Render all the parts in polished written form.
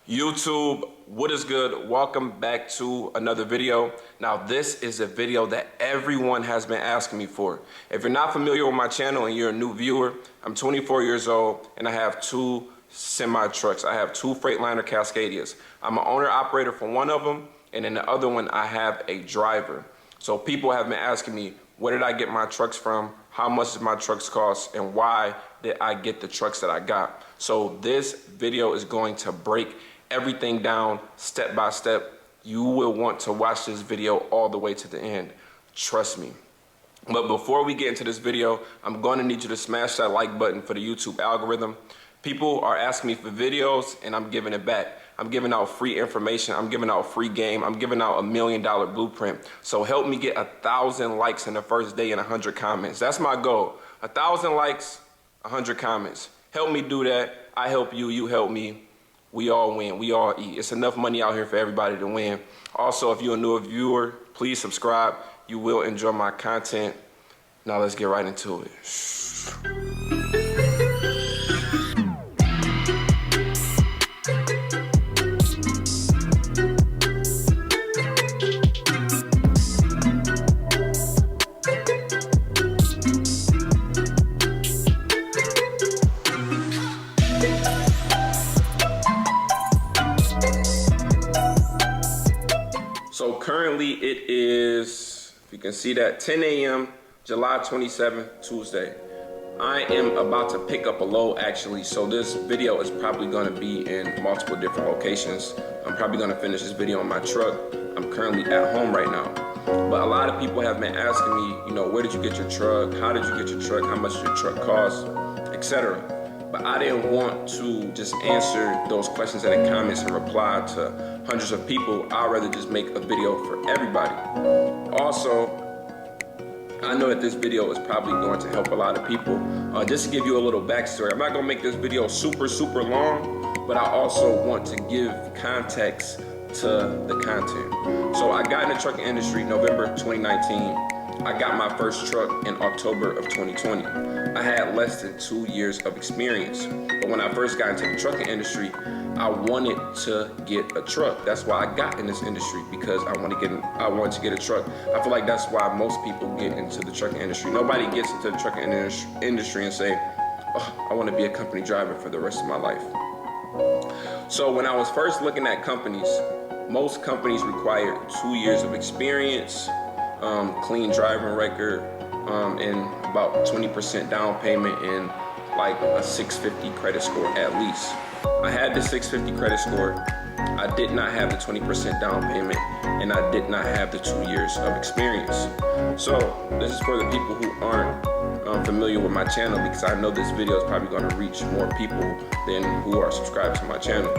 YouTube, what is good? Welcome back to another video. Now this is a video that everyone has been asking me for. If you're not familiar with my channel and you're a new viewer, I'm 24 years old and I have two semi trucks. I have two Freightliner Cascadias. I'm an owner operator for one of them, and in the other one I have a driver. So people have been asking me, where did I get my trucks from? How much did my trucks cost? And why did I get the trucks that I got? So this video is going to break everything down step by step. You will want to watch this video all the way to the end. Trust me. But before we get into this video, I'm going to need you to smash that like button for the YouTube algorithm. People are asking me for videos and I'm giving it back. I'm giving out free information. I'm giving out free game. I'm giving out $1 million blueprint. So help me get 1,000 likes in the first day and 100 comments. That's my goal. 1,000 likes, 100 comments. Help me do that. I help you, you help me. We all win, we all eat. It's enough money out here for everybody to win. Also, if you're a new viewer, please subscribe. You will enjoy my content. Now let's get right into it. So currently it is, if you can see that, 10 a.m., July 27th, Tuesday. I am about to pick up a load actually, so this video is probably gonna be in multiple different locations. I'm probably gonna finish this video on my truck. I'm currently at home right now. But a lot of people have been asking me, you know, where did you get your truck? How did you get your truck? How much did your truck cost? Etc. But I didn't want to just answer those questions in the comments and reply to hundreds of people. I'd rather just make a video for everybody. Also, I know that this video is probably going to help a lot of people. Just to give you a little backstory, I'm not gonna make this video super long, but I also want to give context to the content. So I got in the trucking industry November 2019. I got my first truck in October of 2020. I had less than 2 years of experience. But when I first got into the trucking industry, I wanted to get a truck. That's why I got in this industry, because I wanted to get a truck. I feel like that's why most people get into the trucking industry. Nobody gets into the trucking industry and say, oh, I want to be a company driver for the rest of my life. So when I was first looking at companies, most companies required 2 years of experience, clean driving record, and about 20% down payment and like a 650 credit score at least. I had the 650 credit score. I did not have the 20% down payment, and I did not have the 2 years of experience. So this is for the people who aren't familiar with my channel, because I know this video is probably going to reach more people than who are subscribed to my channel.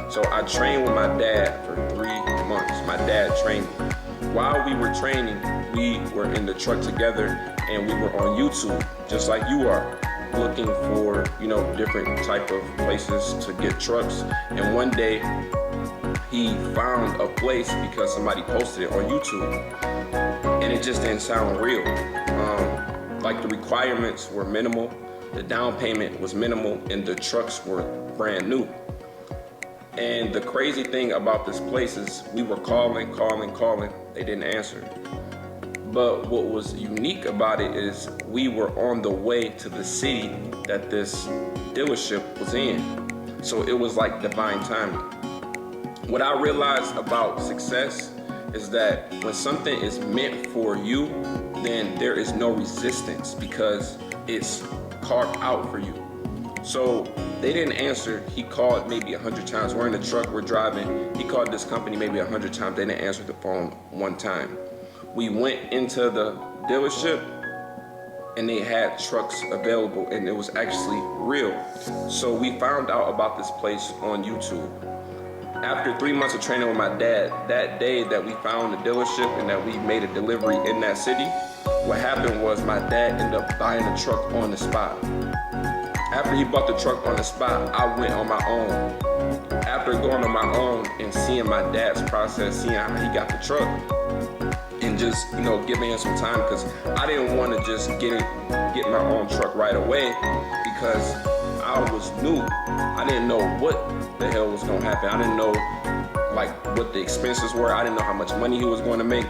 So I trained with my dad for 3 months. My dad trained me. While we were training, we were in the truck together and we were on YouTube, just like you are, looking for, you know, different type of places to get trucks. And one day he found a place because somebody posted it on YouTube and it just didn't sound real. Like the requirements were minimal, the down payment was minimal, and the trucks were brand new. And the crazy thing about this place is we were calling, they didn't answer. But what was unique about it is we were on the way to the city that this dealership was in. So it was like divine timing. What I realized about success is that when something is meant for you, then there is no resistance because it's carved out for you. So they didn't answer. He called maybe 100 times. We're in the truck, we're driving. He called this company maybe 100 times. They didn't answer the phone one time. We went into the dealership and they had trucks available and it was actually real. So we found out about this place on YouTube. After 3 months of training with my dad, that day that we found the dealership and that we made a delivery in that city, what happened was my dad ended up buying the truck on the spot. After he bought the truck on the spot, I went on my own. After going on my own and seeing my dad's process, seeing how he got the truck, and just, you know, giving him some time, because I didn't want to just get my own truck right away, because I was new. I didn't know what the hell was gonna happen. I didn't know like what the expenses were. I didn't know how much money he was going to make.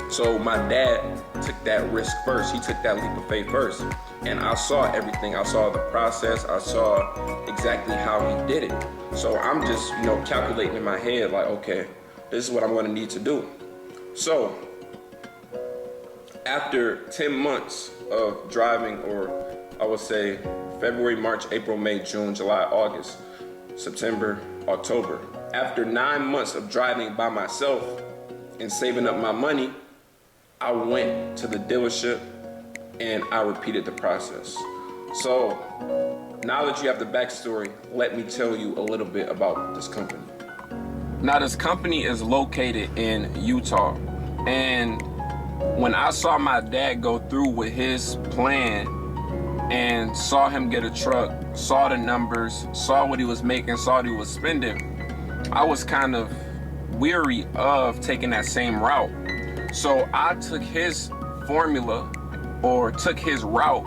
So my dad took that risk first. He took that leap of faith first. And I saw everything. I saw the process. I saw exactly how he did it. So I'm just, calculating in my head like, okay, this is what I'm going to need to do. So after 10 months of driving, or I would say February, March, April, May, June, July, August, September, October. After 9 months of driving by myself and saving up my money, I went to the dealership and I repeated the process. So now that you have the backstory, let me tell you a little bit about this company. Now this company is located in Utah, and when I saw my dad go through with his plan and saw him get a truck, saw the numbers, saw what he was making, saw what he was spending, I was kind of weary of taking that same route. So I took his formula, or took his route,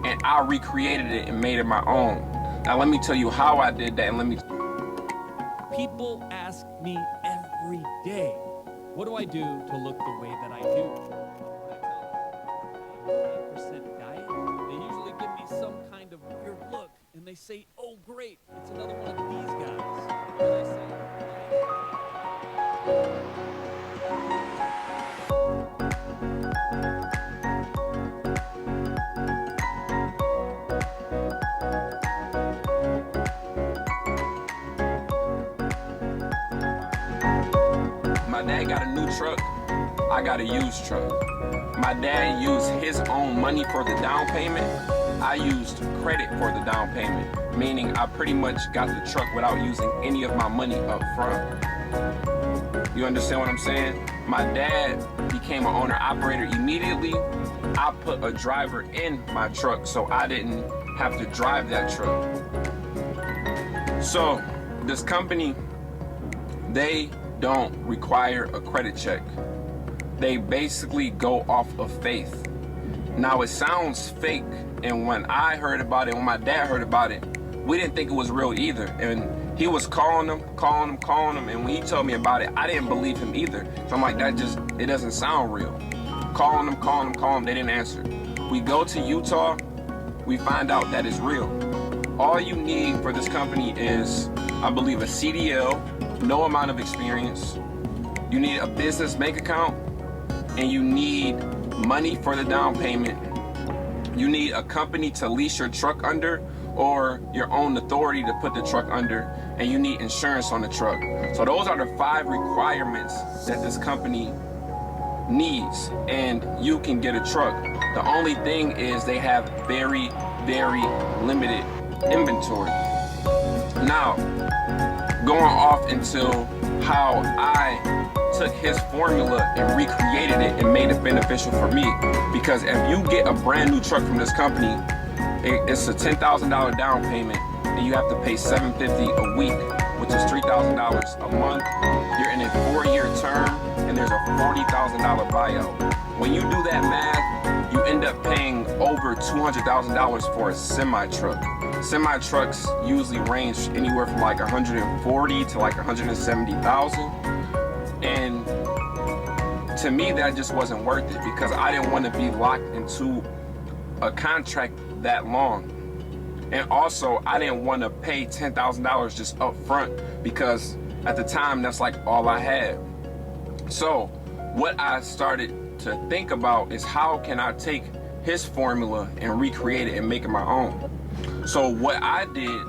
and I recreated it and made it my own. Now let me tell you how I did that, and People ask me every day, what do I do to look the way that I do? When I tell them 9% diet, they usually give me some kind of weird look, and they say, oh great, it's another one of these guys. And I say, my dad got a new truck, I got a used truck. My dad used his own money for the down payment. I used credit for the down payment, meaning I pretty much got the truck without using any of my money up front. You understand what I'm saying? My dad became an owner-operator immediately. I put a driver in my truck so I didn't have to drive that truck. So this company, they don't require a credit check. They basically go off of faith. Now it sounds fake, and when I heard about it, when my dad heard about it, we didn't think it was real either. And he was calling them, and when he told me about it, I didn't believe him either. So I'm like, it doesn't sound real. Calling them, they didn't answer. We go to Utah, we find out that it's real. All you need for this company is, I believe, a CDL, no amount of experience. You need a business bank account, and you need money for the down payment. You need a company to lease your truck under, or your own authority to put the truck under, and you need insurance on the truck. So those are the 5 requirements that this company needs, and you can get a truck. The only thing is they have very, very limited inventory. Now, going off into how I took his formula and recreated it and made it beneficial for me, because if you get a brand new truck from this company, it's a $10,000 down payment, and you have to pay $750 a week, which is $3,000 a month. You're in a 4-year term, and there's a $40,000 buyout. When you do that math, you end up paying over $200,000 for a semi-truck. Semi-trucks usually range anywhere from like $140,000 to like $170,000. And to me, that just wasn't worth it, because I didn't want to be locked into a contract that long. And also, I didn't want to pay $10,000 just up front, because at the time, that's like all I had. So what I started to think about is, how can I take his formula and recreate it and make it my own? So what I did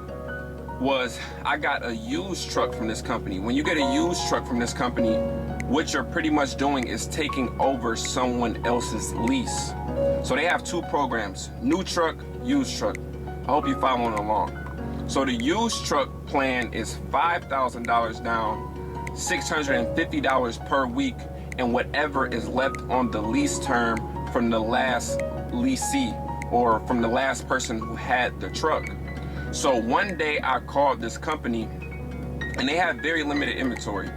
was, I got a used truck from this company. When you get a used truck from this company, what you're pretty much doing is taking over someone else's lease. So they have 2 programs, new truck, used truck. I hope you're following along. So the used truck plan is $5,000 down, $650 per week, and whatever is left on the lease term from the last leasee, or from the last person who had the truck. So one day I called this company, and they have very limited inventory.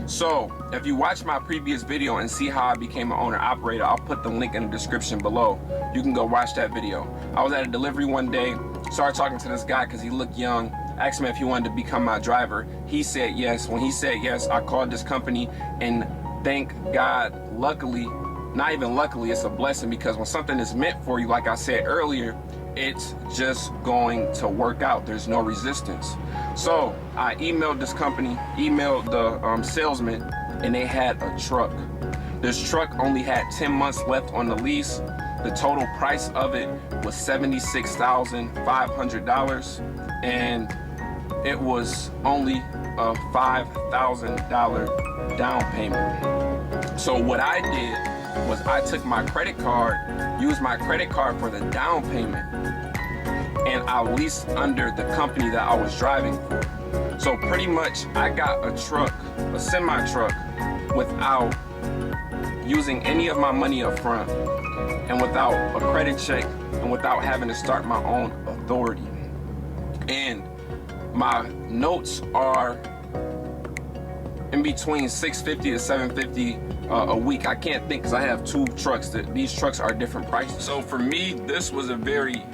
So if you watch my previous video and see how I became an owner operator, I'll put the link in the description below. You can go watch that video. I was at a delivery one day, started talking to this guy because he looked young. Asked him if he wanted to become my driver. He said yes. When he said yes, I called this company, and thank God, luckily, not even luckily, it's a blessing, because when something is meant for you, like I said earlier, it's just going to work out. There's no resistance. So I emailed this company, emailed the salesman, and they had a truck. This truck only had 10 months left on the lease. The total price of it was $76,500, and it was only a $5,000 down payment. So what I did was I took my credit card, used my credit card for the down payment, and I leased under the company that I was driving for. So pretty much I got a truck, a semi truck, without using any of my money up front, and without a credit check, and without having to start my own authority. And my notes are in between $650 to $750 a week. I can't think because I have two trucks. These trucks are different prices. So for me, this was a very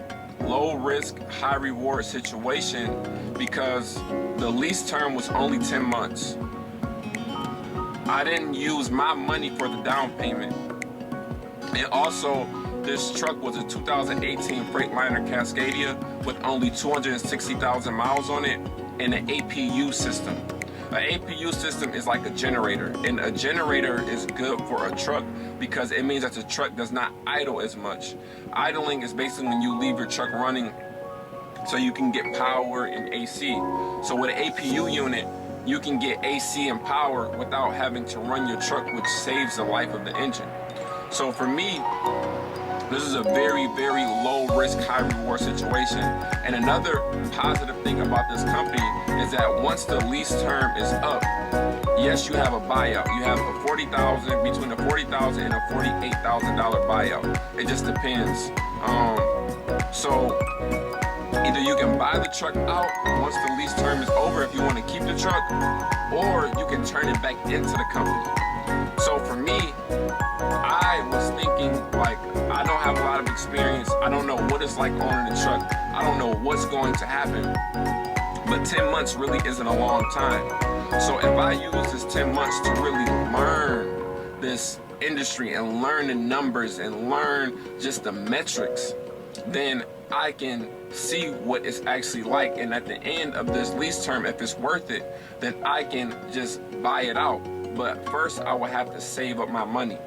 low risk, high reward situation because the lease term was only 10 months. I didn't use my money for the down payment. And also, this truck was a 2018 Freightliner Cascadia with only 260,000 miles on it and an APU system. An APU system is like a generator, and a generator is good for a truck because it means that the truck does not idle as much. Idling is basically when you leave your truck running so you can get power and AC. So with an APU unit, you can get AC and power without having to run your truck, which saves the life of the engine. So for me, this is a very, very low risk, high reward situation. And another positive thing about this company is that once the lease term is up, yes, you have a buyout. You have a $40,000, between a $40,000 and a $48,000 buyout. It just depends. So either you can buy the truck out once the lease term is over if you want to keep the truck, or you can turn it back into the company. So for me, I was thinking, like, I don't have a lot of experience. I don't know what it's like owning a truck. I don't know what's going to happen. But 10 months really isn't a long time. So if I use this 10 months to really learn this industry and learn the numbers and learn just the metrics, then I can see what it's actually like. And at the end of this lease term, if it's worth it, then I can just buy it out. But first, I would have to save up my money.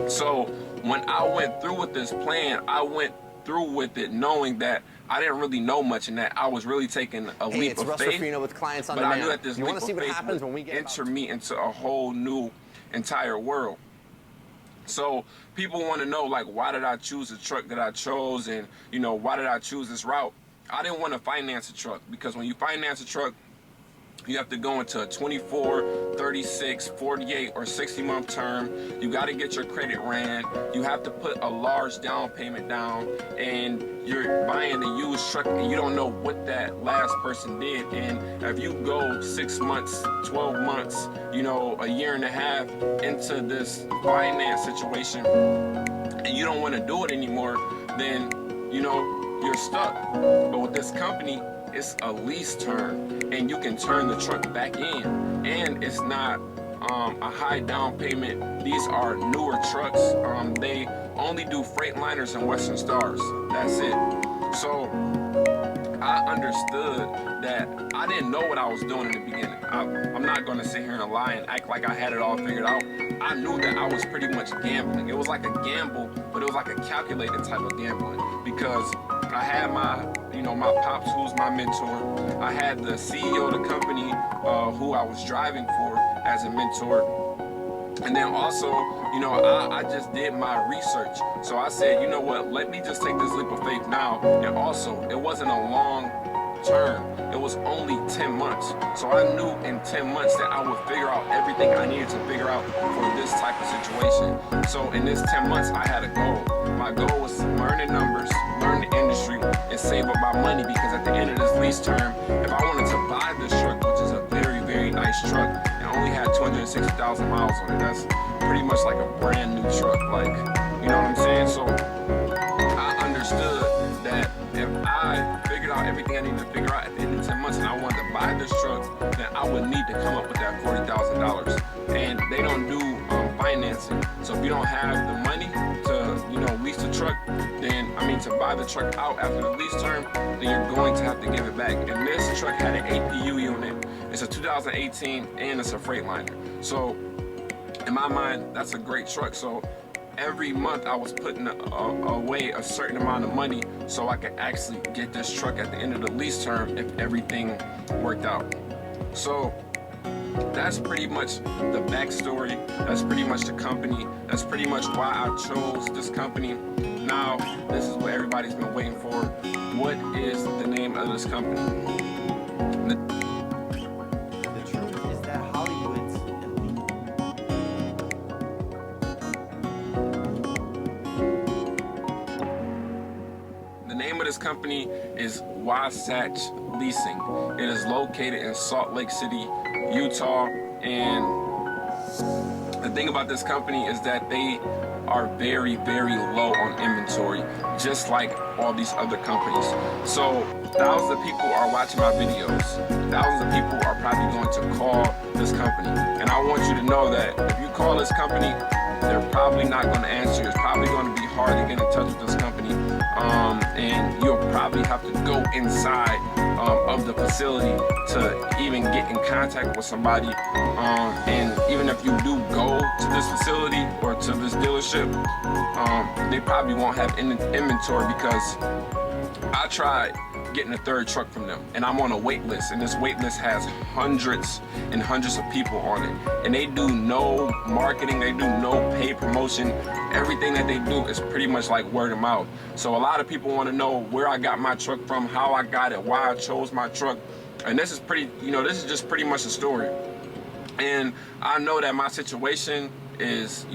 So when I went through with this plan, I went through with it knowing that I didn't really know much and that I was really taking a leap of faith. Russ Ruffino with Clients on but Demand. I knew that this you leap want to see of what faith happens would when we get enter me into a whole new, entire world. So people want to know, like, why did I choose the truck that I chose, and, you know, why did I choose this route? I didn't want to finance a truck because when you finance a truck, you have to go into a 24, 36, 48, or 60-month term. You got to get your credit ran. You have to put a large down payment down, and you're buying a used truck, and you don't know what that last person did. And if you go 6 months, 12 months, you know, a year and a half into this finance situation, and you don't want to do it anymore, then, you know, you're stuck. But with this company, it's a lease term, and you can turn the truck back in, and it's not a high down payment. These are newer trucks. They only do Freightliners and Western Stars. That's it. So I understood that I didn't know what I was doing in the beginning. I'm not going to sit here and lie and act like I had it all figured out. I knew that I was pretty much gambling. It was like a gamble, but it was like a calculated type of gambling, because I had my pops, who's my mentor. I had the CEO of the company, who I was driving for, as a mentor. And then also, you know, I just did my research. So I said, you know what, let me just take this leap of faith now. And also, it wasn't a long term. It was only 10 months. So I knew in 10 months that I would figure out everything I needed to figure out for this type of situation. So in this 10 months, I had a goal. My goal was to learn the numbers, learn the industry, and save up my money, because at the end of this lease term, if I wanted to buy this truck, which is a very, very nice truck, and only had 260,000 miles on it, that's pretty much like a brand new truck. Like, you know what I'm saying? So I understood that if I figured out everything I need to figure out at the end of 10 months and I wanted to buy this truck, then I would need to come up with that $40,000. And they don't do financing. So if you don't have the money to, lease the truck, then, to buy the truck out after the lease term, then you're going to have to give it back. And this truck had an APU unit. It's a 2018 and it's a Freightliner. So in my mind, that's a great truck. So every month I was putting away a certain amount of money so I could actually get this truck at the end of the lease term if everything worked out. So that's pretty much the backstory. That's pretty much the company. That's pretty much why I chose this company. Now, this is what everybody's been waiting for. What is the name of this company? The truth is that Hollywood's illegal. The name of this company is Wasatch Leasing. It is located in Salt Lake City, Utah, and the thing about this company is that they are very, very low on inventory, just like all these other companies. So thousands of people are watching my videos. Thousands of people are probably going to call this company. And I want you to know that if you call this company, they're probably not going to answer. It's probably going to be hard to get in touch with this company. And you'll probably have to go inside of the facility to even get in contact with somebody. And even if you do go to this facility or to this dealership, they probably won't have inventory because I tried getting a third truck from them and I'm on a wait list, and this wait list has hundreds and hundreds of people on it, and they do no marketing, they do no paid promotion. Everything that they do is pretty much like word of mouth. So a lot of people want to know where I got my truck from, how I got it, why I chose my truck, and this is this is just pretty much a story. And I know that my situation is,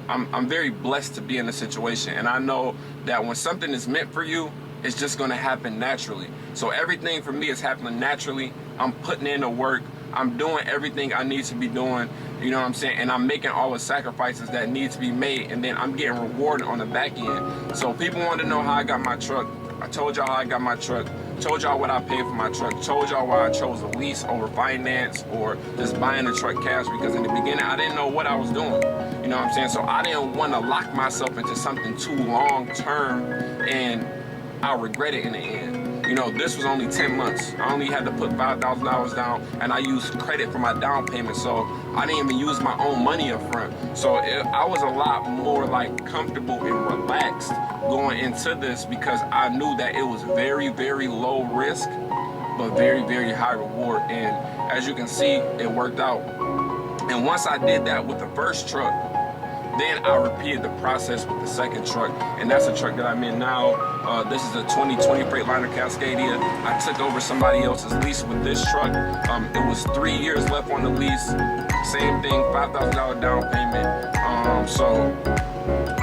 I'm very blessed to be in this situation, and I know that when something is meant for you, it's just gonna happen naturally. So everything for me is happening naturally. I'm putting in the work. I'm doing everything I need to be doing, you know what I'm saying? And I'm making all the sacrifices that need to be made, and then I'm getting rewarded on the back end. So people want to know how I got my truck. I told y'all how I got my truck. Told y'all what I paid for my truck. Told y'all why I chose a lease over finance or just buying the truck cash, because in the beginning I didn't know what I was doing. You know what I'm saying? So I didn't want to lock myself into something too long term and I'll regret it in the end. This was only 10 months. I only had to put $5,000 down, and I used credit for my down payment, so I didn't even use my own money up front. So I was a lot more comfortable and relaxed going into this because I knew that it was very, very low risk, but very, very high reward. And as you can see, it worked out. And once I did that with the first truck, then I repeated the process with the second truck, and that's the truck that I'm in now. This is a 2020 Freightliner Cascadia. I took over somebody else's lease with this truck. It was 3 years left on the lease. Same thing, $5,000 down payment. So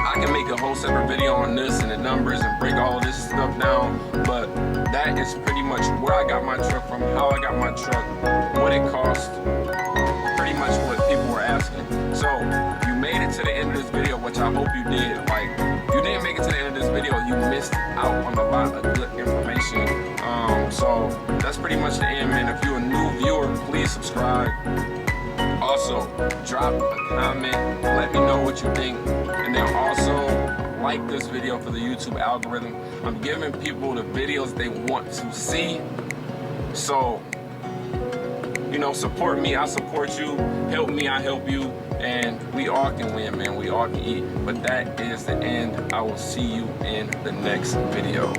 I can make a whole separate video on this and the numbers and break all of this stuff down, but that is pretty much where I got my truck from, how I got my truck, what it cost, pretty much what people were asking. So you made it to the end of this video, which I hope you did. If you didn't make it to the end of this video, you missed out on a lot of good information. So that's pretty much the end, man. If you're a new viewer, please subscribe. Also, drop a comment, let me know what you think, and then also like this video for the YouTube algorithm. I'm giving people the videos they want to see. So, support me, I support you. Help me, I help you. And we all can win, man. We all can eat. But that is the end. I will see you in the next video.